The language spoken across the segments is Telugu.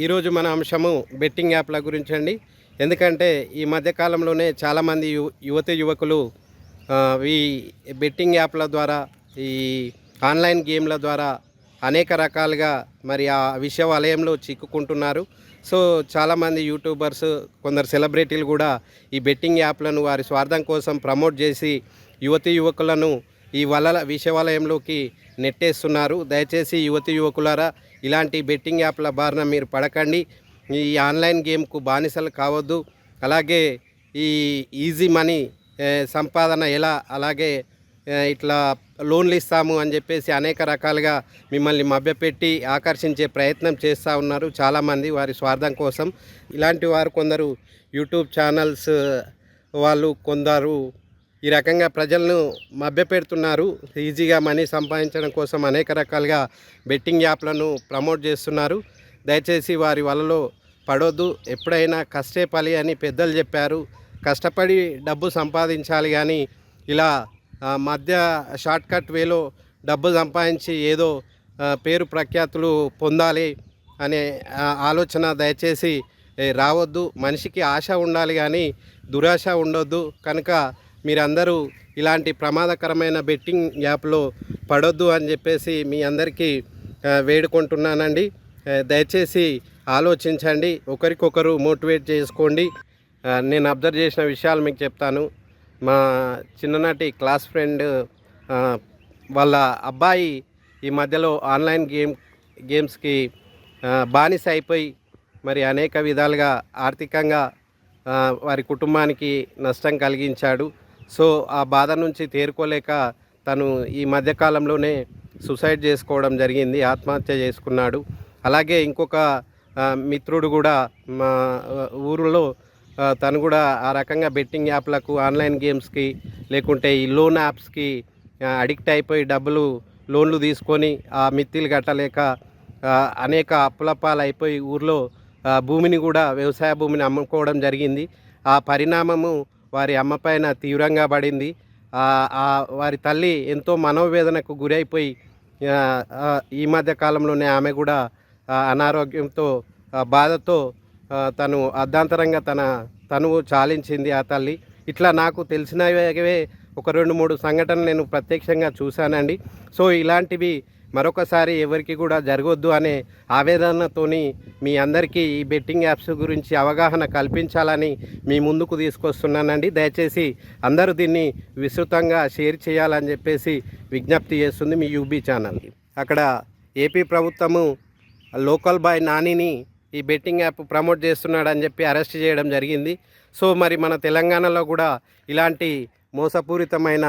ఈరోజు మన అంశము బెట్టింగ్ యాప్ల గురించి అండి. ఎందుకంటే ఈ మధ్యకాలంలోనే చాలామంది యువకులు ఈ బెట్టింగ్ యాప్ల ద్వారా, ఈ ఆన్లైన్ గేమ్ల ద్వారా అనేక రకాలుగా మరి ఆ విషయ వలయంలో చిక్కుకుంటున్నారు. సో చాలామంది యూట్యూబర్స్, కొందరు సెలబ్రిటీలు కూడా ఈ బెట్టింగ్ యాప్లను వారి స్వార్థం కోసం ప్రమోట్ చేసి యువకులను ఈ విషయ వలయంలోకి నెట్టేస్తున్నారు. దయచేసి యువకులారా, ఇలాంటి బెట్టింగ్ యాప్ల బారిన మీరు పడకండి. ఈ ఆన్లైన్ గేమ్కు బానిసలు కావద్దు. అలాగే ఈ ఈజీ మనీ సంపాదన ఎలా, అలాగే ఇట్లా లోన్లు ఇస్తాము అని చెప్పేసి అనేక రకాలుగా మిమ్మల్ని మభ్యపెట్టి ఆకర్షించే ప్రయత్నం చేస్తూ ఉన్నారు చాలామంది వారి స్వార్థం కోసం. ఇలాంటి వారు కొందరు యూట్యూబ్ ఛానల్స్ వాళ్ళు కొందరు ఈ రకంగా ప్రజలను మభ్యపెడుతున్నారు. ఈజీగా మనీ సంపాదించడం కోసం అనేక రకాలుగా బెట్టింగ్ యాప్లను ప్రమోట్ చేస్తున్నారు. దయచేసి వారి వలలో పడొద్దు. ఎప్పుడైనా కష్టే పలి అని పెద్దలు చెప్పారు. కష్టపడి డబ్బు సంపాదించాలి, కానీ ఇలా మధ్య షార్ట్కట్ వేలో డబ్బు సంపాదించి ఏదో పేరు ప్రఖ్యాతులు పొందాలి అనే ఆలోచన దయచేసి రావద్దు. మనిషికి ఆశ ఉండాలి కానీ దురాశ ఉండొద్దు. కనుక మీరందరూ ఇలాంటి ప్రమాదకరమైన బెట్టింగ్ యాప్లో పడొద్దు అని చెప్పేసి మీ అందరికీ వేడుకుంటున్నానండి. దయచేసి ఆలోచించండి, ఒకరికొకరు మోటివేట్ చేసుకోండి. నేను అబ్జర్వ్ చేసిన విషయాలు మీకు చెప్తాను. మా చిన్ననాటి క్లాస్ ఫ్రెండ్ వాళ్ళ అబ్బాయి ఈ మధ్యలో ఆన్లైన్ గేమ్స్కి బానిస అయిపోయి మరి అనేక విధాలుగా ఆర్థికంగా వారి కుటుంబానికి నష్టం కలిగించాడు. సో ఆ బాధ నుంచి తేరుకోలేక తను ఈ మధ్యకాలంలోనే సూసైడ్ చేసుకోవడం జరిగింది, ఆత్మహత్య చేసుకున్నాడు. అలాగే ఇంకొక మిత్రుడు కూడా మా ఊరిలో తను కూడా ఆ రకంగా బెట్టింగ్ యాప్లకు, ఆన్లైన్ గేమ్స్కి, లేకుంటే ఈ లోన్ యాప్స్కి అడిక్ట్ అయిపోయి లోన్లు తీసుకొని ఆ మిత్తిలు కట్టలేక అనేక అప్పులపాలు అయిపోయి ఊర్లో భూమిని కూడా, వ్యవసాయ భూమిని అమ్ముకోవడం జరిగింది. ఆ పరిణామము వారి అమ్మ పైన తీవ్రంగా పడింది. వారి తల్లి ఎంతో మనోవేదనకు గురైపోయి ఈ మధ్య కాలంలోనే ఆమె కూడా అనారోగ్యంతో, బాధతో తను అర్ధాంతరంగా తనువు చాలించింది ఆ తల్లి. ఇట్లా నాకు తెలిసినవే ఒక 2-3 సంఘటనలు నేను ప్రత్యక్షంగా చూశానండి. సో ఇలాంటివి మరొకసారి ఎవరికి కూడా జరగొద్దు అనే ఆవేదనతోని మీ అందరికీ ఈ బెట్టింగ్ యాప్స్ గురించి అవగాహన కల్పించాలని మీ ముందుకు తీసుకొస్తున్నానండి. దయచేసి అందరూ దీన్ని విస్తృతంగా షేర్ చేయాలని చెప్పేసి విజ్ఞప్తి చేస్తుంది మీ యూబీ ఛానల్. అక్కడ ఏపీ ప్రభుత్వము లోకల్ బాయ్ నానిని ఈ బెట్టింగ్ యాప్ ప్రమోట్ చేస్తున్నాడని చెప్పి అరెస్ట్ చేయడం జరిగింది. సో మరి మన తెలంగాణలో కూడా ఇలాంటి మోసపూరితమైన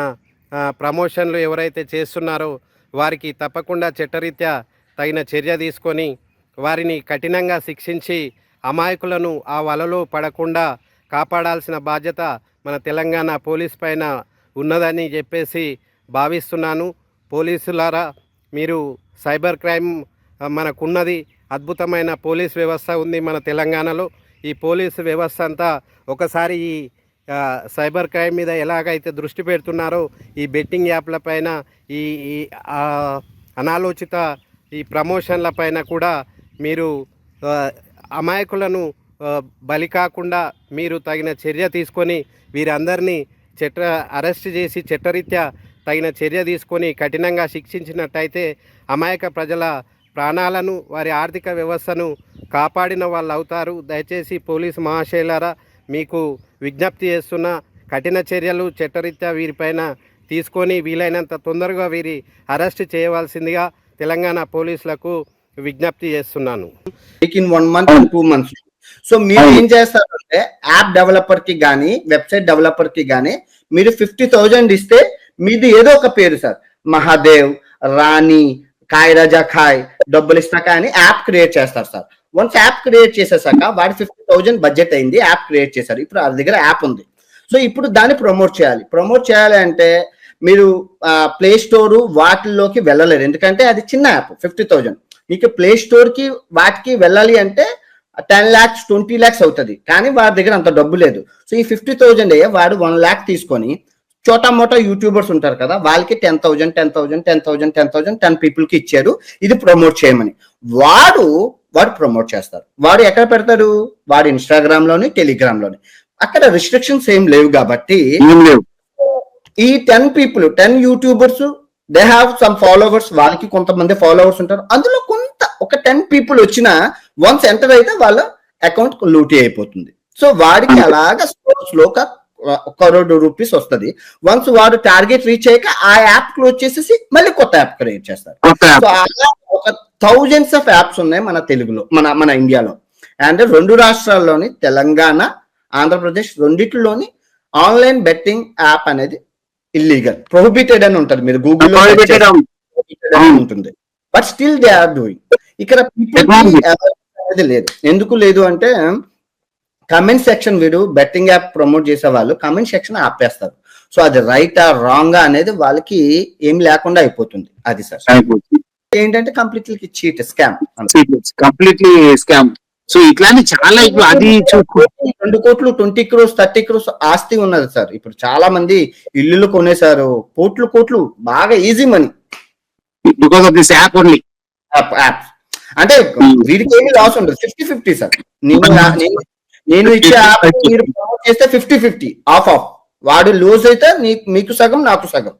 ప్రమోషన్లు ఎవరైతే చేస్తున్నారో వారికి తప్పకుండా చట్టరీత్యా తగిన చర్య తీసుకొని వారిని కఠినంగా శిక్షించి అమాయకులను ఆ వలలో పడకుండా కాపాడాల్సిన బాధ్యత మన తెలంగాణ పోలీస్ పైన ఉన్నదని చెప్పేసి భావిస్తున్నాను. పోలీసులారా, మీరు సైబర్ క్రైమ్ మనకున్నది, అద్భుతమైన పోలీస్ వ్యవస్థ ఉంది మన తెలంగాణలో. ఈ పోలీసు వ్యవస్థ అంతా ఒకసారి ఈ సైబర్ క్రైమ్ మీద ఎలాగైతే దృష్టి పెడుతున్నారో ఈ బెట్టింగ్ యాప్ల పైన, ఈ అనాలోచిత ఈ ప్రమోషన్ల పైన కూడా మీరు అమాయకులను బలి కాకుండా మీరు తగిన చర్య తీసుకొని వీరందరినీ అరెస్ట్ చేసి చట్టరీత్యా తగిన చర్య తీసుకొని కఠినంగా శిక్షించినట్టయితే అమాయక ప్రజల ప్రాణాలను, వారి ఆర్థిక వ్యవస్థను కాపాడిన వాళ్ళు అవుతారు. దయచేసి పోలీసు మహాశయులారా, మీకు విజ్ఞప్తి చేస్తున్న కఠిన చర్యలు చట్టరీత్యా వీరిపైన తీసుకొని వీలైనంత తొందరగా వీరి అరెస్ట్ చేయవలసిందిగా తెలంగాణ పోలీసులకు విజ్ఞప్తి చేస్తున్నాను. In 1 month and 2 months. So మీరు ఏం చేస్తారంటే యాప్ డెవలపర్ కి కానీ, వెబ్సైట్ డెవలపర్ కి కానీ మీరు 50,000 ఇస్తే మీది ఏదో ఒక పేరు సార్, మహాదేవ్, రాణి, ఖాయ్ రజా ఖాయ్, డబ్బులు ఇస్తాక అని యాప్ క్రియేట్ చేస్తారు సార్. వన్స్ యాప్ క్రియేట్ చేసేసాక వాడి 50,000 బడ్జెట్ అయింది, యాప్ క్రియేట్ చేశారు. ఇప్పుడు వాళ్ళ దగ్గర యాప్ ఉంది. సో ఇప్పుడు దాన్ని ప్రమోట్ చేయాలి అంటే మీరు ప్లే స్టోర్ వాటిల్లోకి వెళ్ళలేరు, ఎందుకంటే అది చిన్న యాప్ 50,000. మీకు ప్లే స్టోర్ కి వాటికి వెళ్ళాలి అంటే 10 lakhs 20 lakhs అవుతుంది, కానీ వాడి దగ్గర అంత డబ్బు లేదు. సో ఈ 50,000 వాడు 1 lakh తీసుకొని చోటా మోటా యూట్యూబర్స్ ఉంటారు కదా, వాళ్ళకి 10,000 people కి ఇచ్చారు ఇది ప్రమోట్ చేయమని. వాడు ప్రమోట్ చేస్తారు. వాడు ఎక్కడ పెడతాడు? వాడు ఇన్స్టాగ్రామ్ లోని, టెలిగ్రామ్ లోని. అక్కడ రిస్ట్రిక్షన్స్ ఏం లేవు కాబట్టి ఈ 10 YouTubers they have some followers, వాళ్ళకి కొంతమంది ఫాలోవర్స్ ఉంటారు. అందులో ఒక 10 people వచ్చినా వన్స్ ఎంటర్ అయితే వాళ్ళ అకౌంట్ లూటీ అయిపోతుంది. సో వాడికి అలాగా స్లోగా 1 crore rupees వస్తుంది. వన్స్ వాడు టార్గెట్ రీచ్ అయ్యాక ఆ యాప్ క్లోజ్ చేసేసి మళ్ళీ కొత్త యాప్ క్రియేట్ చేస్తారు. సో అలా ఒక థౌజండ్స్ ఆఫ్ యాప్స్ ఉన్నాయి మన తెలుగులో, మన ఇండియాలో. అండ్ 2 రాష్ట్రాల్లోని, తెలంగాణ, ఆంధ్రప్రదేశ్ రెండిట్లోని ఆన్లైన్ బెట్టింగ్ యాప్ అనేది ఇల్లీగల్, ప్రొహిబిటెడ్ అని ఉంటుంది. మీరు గూగుల్ ఉంటుంది, but still they are doing. ఇక్కడ పీపుల్ అనేది లేదు. ఎందుకు లేదు అంటే కమెంట్ సెక్షన్, వీడు బెట్టింగ్ యాప్ ప్రమోట్ చేసే వాళ్ళు కమెంట్ సెక్షన్ ఆపేస్తారు. సో అది రైటా రాంగా అనేది వాళ్ళకి ఏం లేకుండా అయిపోతుంది. అది సార్ ఏంటంటే completely cheat, scam, completely scam. So ఇట్లాంటి చాలా ఇప్పుడు అది 2 కోట్లు 20 crores 30 crores ఆస్తి ఉన్నది సార్. ఇప్పుడు చాలా మంది ఇల్లులు కొనేసారు, కోట్లు బాగా easy money because of this app only. App అంటే వీడికి ఏమి లాస్ ఉండదు. 50-50 సార్. నేను ఇచ్చే యాప్ మీరు ప్రమోట్ చేస్తే 50-50 ఆఫ్. వాడు లూజ్ అయితే మీకు సగం, నాకు సగం.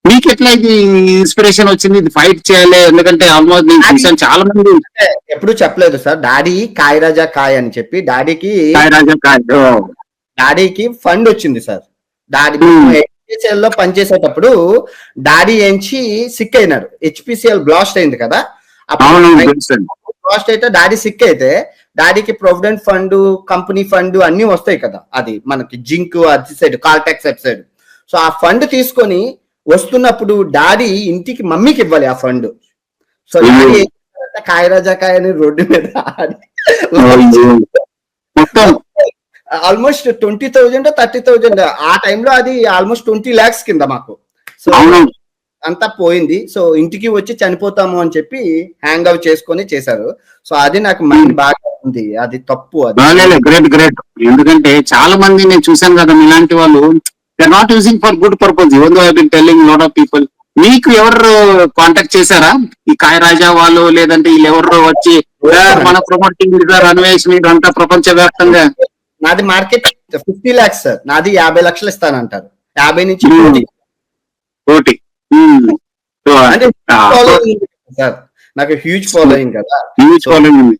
మీకు ఎట్లా ఇది ఇన్స్పిరేషన్ వచ్చింది ఇది ఫైట్ చేయాలి? ఎందుకంటే ఆల్మోస్ట్ నేను చూసాను చాలా మంది. ఎప్పుడు చెప్పలేదు సార్, డాడీ కాయ్ రాజా కాయ్ అని చెప్పి డాడీకి ఫండ్ వచ్చింది సార్. డాడీ HPCL లో పనిచేసేటప్పుడు డాడీ ఏంచి సిక్ అయినాడు. HPCL బ్లాస్ట్ అయింది కదా, బ్లాస్ట్ అయితే డాడీ సిక్ అయితే డాడీకి ప్రొవిడెంట్ ఫండ్, కంపెనీ ఫండ్ అన్ని వస్తాయి కదా. అది మనకి జింక్ అది సైడ్, కాల్టాక్స్ అటు సైడ్. సో ఆ ఫండ్ తీసుకొని వస్తున్నప్పుడు డాడీ ఇంటికి మమ్మీకి ఇవ్వాలి ఆ ఫండ్. సో డాడీ కాయ్ రాజా కాయ్ అని రోడ్డు మీద ఆల్మోస్ట్ 20,000 30,000 ఆ టైంలో, అది ఆల్మోస్ట్ 20 lakhs కింద మాకు. సో అంతా పోయింది. సో ఇంటికి వచ్చి చనిపోతాము అని చెప్పి హ్యాంగ్ అవుట్ చేసుకొని చేశారు. సో అది నాకు మైండ్ బాగా ఉంది, అది తప్పు. అది గ్రేట్. ఎందుకంటే చాలా మంది నేను చూసాను కదా, ఇలాంటి వాళ్ళు they are not using for good purpose. Even though I have been telling lot of people. మీకు ఎవరు కాంటాక్ట్ చేశారా ఈ కాయ్ రాజా వాళ్ళు, లేదంటే వీళ్ళు ఎవరు వచ్చి మన ప్రమోటింగ్ అన్వేష్ మీరు అంతా ప్రపంచ వ్యాప్తంగా? నాది మార్కెట్ 50 lakhs సార్. నాది 50 లక్షలు ఇస్తానంటారు. 50 నుంచి 1 అంటే సార్ నాకు హ్యూజ్ ఫాలోయింగ్ కదా. హ్యూజ్ ఫాలోయింగ్ ఉంది.